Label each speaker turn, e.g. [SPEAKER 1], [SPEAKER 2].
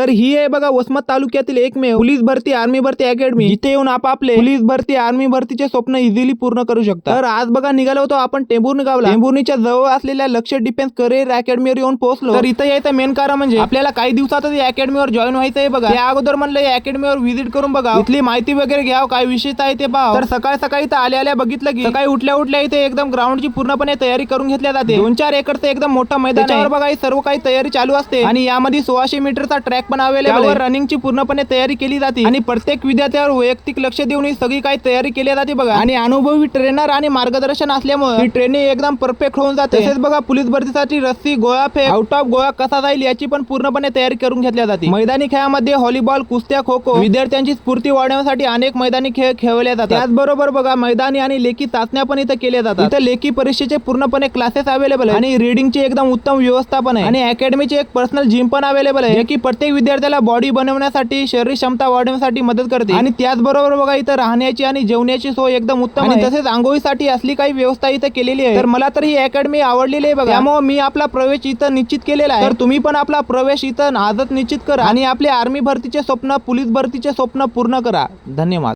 [SPEAKER 1] तर ही आहे बघा वसमत तालुक्यातील एकमेव पोलीस भरती आर्मी भरती अकॅडमी, जिथे येऊन आपापले पोलीस भरती आर्मी भरतीचे स्वप्न इझिली पूर्ण करू शकता। तर आज बघा निघालो होतो आपण टेंभुर्णी गावला। टेंभुर्णीच्या जवळ असलेल्या लक्ष्य डिफेन्स करिअर अकॅडमीवर येऊन पोहोचलो। तर इथे यायचं मेन कारण म्हणजे आपल्याला काही दिवसातच या अकॅडमीवर जॉईन व्हायचं आहे बघा। त्या अगोदर म्हणलं या अकॅडमीवर व्हिजिट करून बघा, इथली माहिती वगैरे घ्याव, काय विशेषता आहे ते पाहाव। तर सकाळी सकाळी इथं आल्या बघितलं की सकाळी उठल्या इथे एकदम ग्राउंडची पूर्णपणे तयारी करून घेतल्या जाते। 2-4 एकरचं एकदम मोठं मैदान आहे बघा, सर्व काही तयारी चालू असते आणि यामध्ये 1600 मीटरचा ट्रॅक पण अवेलेबल आहे। रनिंगची पूर्णपणे तयारी केली जाते आणि प्रत्येक विद्यार्थ्यावर वैयक्तिक लक्ष देऊन ही सगळी काही तयारी केली जाते बघा। आणि अनुभवी ट्रेनर आणि मार्गदर्शन असल्यामुळे ही ट्रेनिंग एकदम परफेक्ट होऊन जाते। तसेच बघा पोलीस भरतीसाठी रस्सी, गोळा फेक, आउट ऑफ गोळा कसा जाईल याची पण पूर्णपणे तयारी करून घेतल्या जाते। मैदानी खेळामध्ये व्हॉलीबॉल, कुस्त्या, खो खो, विद्यार्थ्यांची स्फूर्ती वाढवण्यासाठी अनेक मैदानी खेळ खेळवले जातात। त्याचबरोबर बघा मैदानी आणि लेखी चाचण्या पण इथे केल्या जातात। इथे लेखी परीक्षेचे पूर्णपणे क्लासेस अवेलेबल आहे आणि रीडिंगची एकदम उत्तम व्यवस्था पण आहे आणि अकॅडमीची एक पर्सनल जिम पण अवेलेबल आहे, जे की प्रत्येक विद्यार्थ्याला बॉडी बनवण्यासाठी, शरीर क्षमता वाढवण्यासाठी मदत करते। आणि त्याचबरोबर बघा इथं राहण्याची आणि जेवण्याची सोय एकदम उत्तम आहे। तसेच आंघोळीसाठी असली काही व्यवस्था इथे केलेली आहे। तर मला तर ही अकॅडमी आवडलेली आहे बघा, त्यामुळे मी आपला प्रवेश इथं निश्चित केलेला आहे। तर तुम्ही पण आपला प्रवेश इथं आजच निश्चित करा आणि आपले आर्मी भरतीचे स्वप्न, पोलीस भरतीचे स्वप्न पूर्ण करा। धन्यवाद।